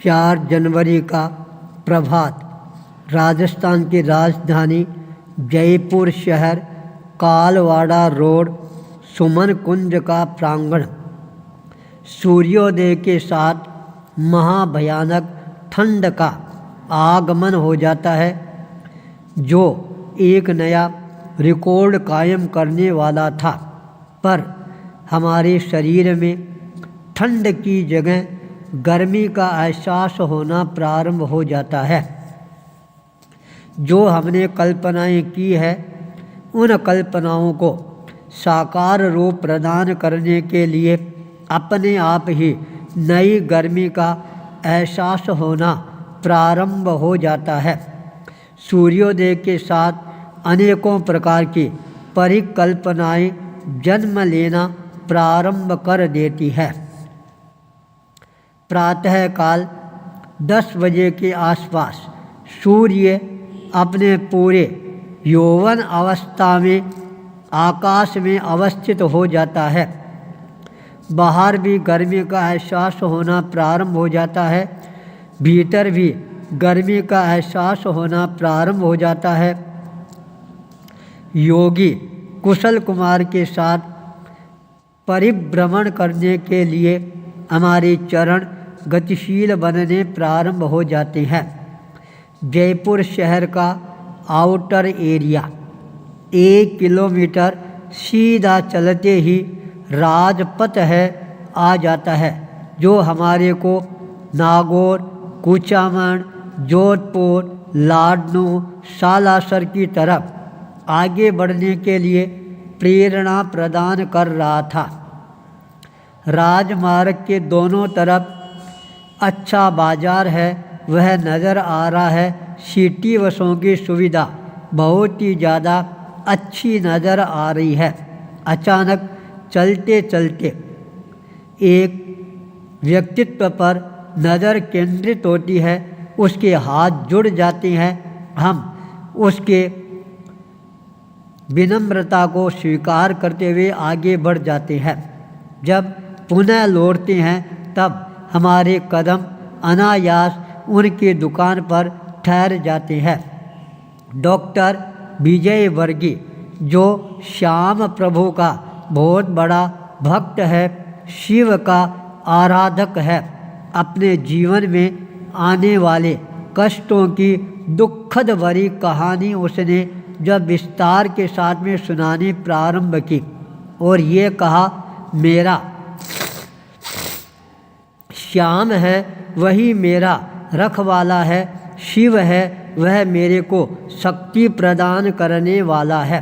4 जनवरी का प्रभात राजस्थान की राजधानी जयपुर शहर, कालवाड़ा रोड, सुमन कुंज का प्रांगण। सूर्योदय के साथ महाभयानक ठंड का आगमन हो जाता है, जो एक नया रिकॉर्ड कायम करने वाला था। पर हमारे शरीर में ठंड की जगह गर्मी का एहसास होना प्रारंभ हो जाता है। जो हमने कल्पनाएं की है, उन कल्पनाओं को साकार रूप प्रदान करने के लिए अपने आप ही नई गर्मी का एहसास होना प्रारंभ हो जाता है। सूर्योदय के साथ अनेकों प्रकार की परिकल्पनाएं जन्म लेना प्रारंभ कर देती है। प्रातःकाल 10 बजे के आसपास सूर्य अपने पूरे यौवन अवस्था में आकाश में अवस्थित हो जाता है। बाहर भी गर्मी का एहसास होना प्रारंभ हो जाता है, भीतर भी गर्मी का एहसास होना प्रारंभ हो जाता है। योगी कुशल कुमार के साथ परिभ्रमण करने के लिए हमारे चरण गतिशील बनने प्रारंभ हो जाते हैं। जयपुर शहर का आउटर एरिया 1 किलोमीटर सीधा चलते ही राजपथ है आ जाता है, जो हमारे को नागौर, कुचामन, जोधपुर, लाडनू, सालासर की तरफ आगे बढ़ने के लिए प्रेरणा प्रदान कर रहा था। राजमार्ग के दोनों तरफ अच्छा बाजार है, वह नज़र आ रहा है। सिटी बसों की सुविधा बहुत ही ज़्यादा अच्छी नज़र आ रही है। अचानक चलते चलते एक व्यक्तित्व पर नज़र केंद्रित होती है, उसके हाथ जुड़ जाते हैं। हम उसके विनम्रता को स्वीकार करते हुए आगे बढ़ जाते हैं। जब पुनः लौटते हैं, तब हमारे कदम अनायास उनकी दुकान पर ठहर जाते हैं। डॉक्टर विजय वर्गी, जो श्याम प्रभु का बहुत बड़ा भक्त है, शिव का आराधक है, अपने जीवन में आने वाले कष्टों की दुखद भरी कहानी उसने जब विस्तार के साथ में सुनानी प्रारंभ की और ये कहा, मेरा श्याम है वही मेरा रखवाला है, शिव है वह मेरे को शक्ति प्रदान करने वाला है।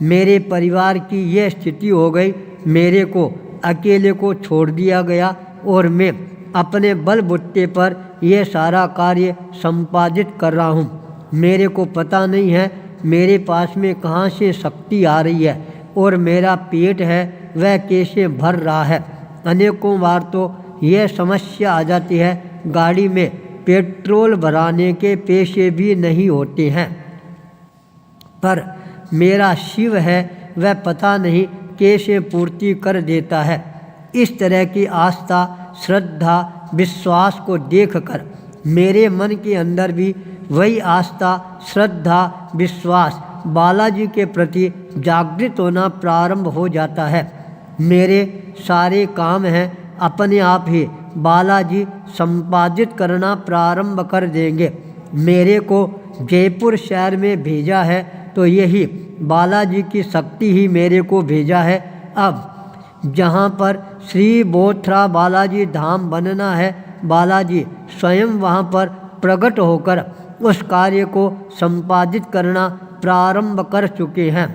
मेरे परिवार की यह स्थिति हो गई, मेरे को अकेले को छोड़ दिया गया और मैं अपने बलबूते पर यह सारा कार्य संपादित कर रहा हूँ। मेरे को पता नहीं है मेरे पास में कहाँ से शक्ति आ रही है और मेरा पेट है वह कैसे भर रहा है। अनेकों बार तो यह समस्या आ जाती है, गाड़ी में पेट्रोल भराने के पैसे भी नहीं होते हैं, पर मेरा शिव है वह पता नहीं कैसे पूर्ति कर देता है। इस तरह की आस्था, श्रद्धा, विश्वास को देखकर मेरे मन के अंदर भी वही आस्था, श्रद्धा, विश्वास बालाजी के प्रति जागृत होना प्रारंभ हो जाता है। मेरे सारे काम हैं अपने आप ही बालाजी संपादित करना प्रारंभ कर देंगे। मेरे को जयपुर शहर में भेजा है तो यही बालाजी की शक्ति ही मेरे को भेजा है। अब जहाँ पर श्री बोथरा बालाजी धाम बनना है, बालाजी स्वयं वहाँ पर प्रकट होकर उस कार्य को संपादित करना प्रारंभ कर चुके हैं।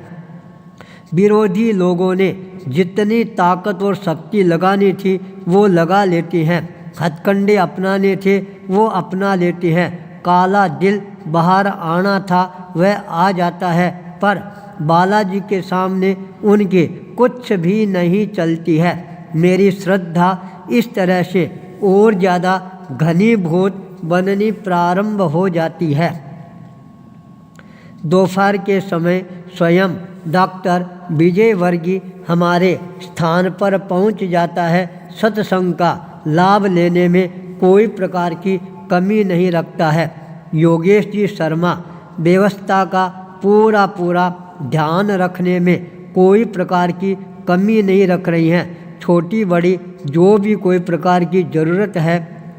विरोधी लोगों ने जितनी ताकत और शक्ति लगानी थी वो लगा लेते हैं, हथकंडे अपनाने थे वो अपना लेते हैं, काला दिल बाहर आना था वह आ जाता है, पर बालाजी के सामने उनके कुछ भी नहीं चलती है। मेरी श्रद्धा इस तरह से और ज़्यादा घनीभूत बननी प्रारंभ हो जाती है। दोपहर के समय स्वयं डॉक्टर विजय वर्गी हमारे स्थान पर पहुंच जाता है। सत्संग का लाभ लेने में कोई प्रकार की कमी नहीं रखता है। योगेश जी शर्मा व्यवस्था का पूरा ध्यान रखने में कोई प्रकार की कमी नहीं रख रही हैं। छोटी बड़ी जो भी कोई प्रकार की ज़रूरत है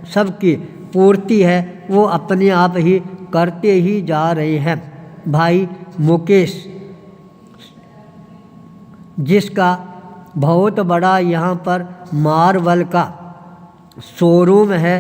सबकी पूर्ति है वो अपने आप ही करते ही जा रहे हैं। भाई मुकेश जिसका बहुत बड़ा यहाँ पर मार्बल का शोरूम है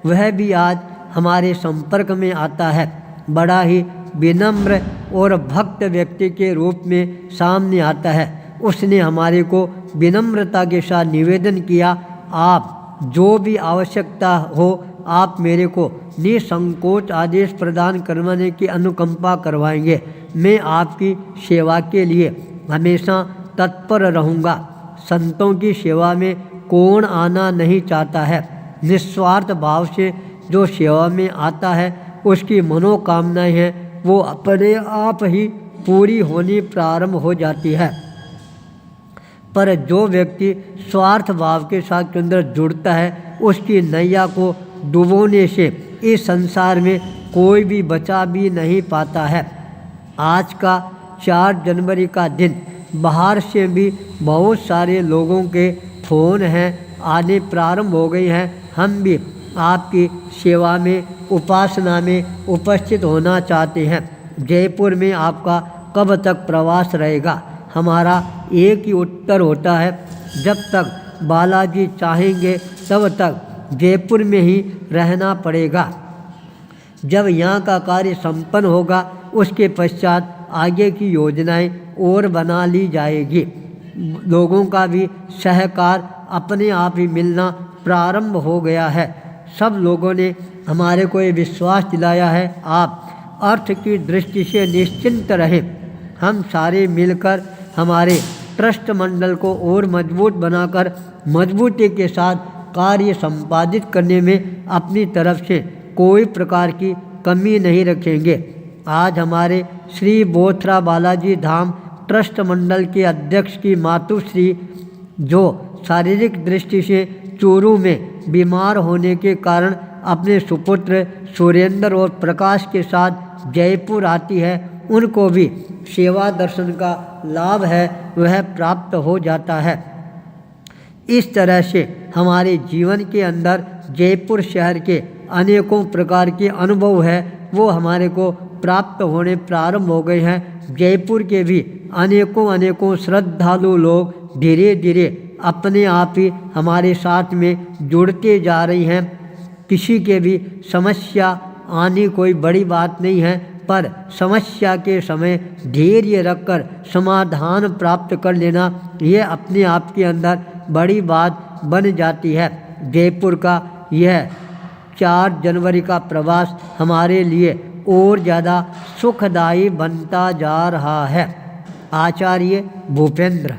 वह भी आज हमारे संपर्क में आता है। बड़ा ही विनम्र और भक्त व्यक्ति के रूप में सामने आता है। उसने हमारे को विनम्रता के साथ निवेदन किया, आप जो भी आवश्यकता हो आप मेरे को निसंकोच आदेश प्रदान करवाने की अनुकंपा करवाएंगे। मैं आपकी सेवा के लिए हमेशा तत्पर रहूँगा। संतों की सेवा में कौन आना नहीं चाहता है। निस्वार्थ भाव से जो सेवा में आता है उसकी मनोकामनाएं हैं वो अपने आप ही पूरी होनी प्रारंभ हो जाती है। पर जो व्यक्ति स्वार्थ भाव के साथ के अंदर जुड़ता है उसकी नैया को डुबोने से इस संसार में कोई भी बचा भी नहीं पाता है। आज का 4 जनवरी का दिन बाहर से भी बहुत सारे लोगों के फ़ोन हैं आने प्रारंभ हो गई हैं। हम भी आपकी सेवा में उपासना में उपस्थित होना चाहते हैं। जयपुर में आपका कब तक प्रवास रहेगा? हमारा एक ही उत्तर होता है, जब तक बालाजी चाहेंगे तब तक जयपुर में ही रहना पड़ेगा। जब यहाँ का कार्य संपन्न होगा उसके पश्चात आगे की योजनाएं और बना ली जाएगी। लोगों का भी सहकार अपने आप ही मिलना प्रारंभ हो गया है। सब लोगों ने हमारे को ये विश्वास दिलाया है, आप अर्थ की दृष्टि से निश्चिंत रहें। हम सारे मिलकर हमारे ट्रस्ट मंडल को और मजबूत बनाकर मजबूती के साथ कार्य संपादित करने में अपनी तरफ से कोई प्रकार की कमी नहीं रखेंगे। आज हमारे श्री बोथरा बालाजी धाम ट्रस्ट मंडल के अध्यक्ष की मातुश्री जो शारीरिक दृष्टि से चूरू में बीमार होने के कारण अपने सुपुत्र सुरेंद्र और प्रकाश के साथ जयपुर आती है, उनको भी सेवा दर्शन का लाभ है वह प्राप्त हो जाता है। इस तरह से हमारे जीवन के अंदर जयपुर शहर के अनेकों प्रकार के अनुभव है वो हमारे को प्राप्त होने प्रारंभ हो गए हैं। जयपुर के भी अनेकों श्रद्धालु लोग धीरे धीरे अपने आप ही हमारे साथ में जुड़ते जा रही हैं। किसी के भी समस्या आनी कोई बड़ी बात नहीं है, पर समस्या के समय धैर्य रखकर समाधान प्राप्त कर लेना ये अपने आप के अंदर बड़ी बात बन जाती है। जयपुर का यह 4 जनवरी का प्रवास हमारे लिए और ज़्यादा सुखदायी बनता जा रहा है। आचार्य भूपेंद्र।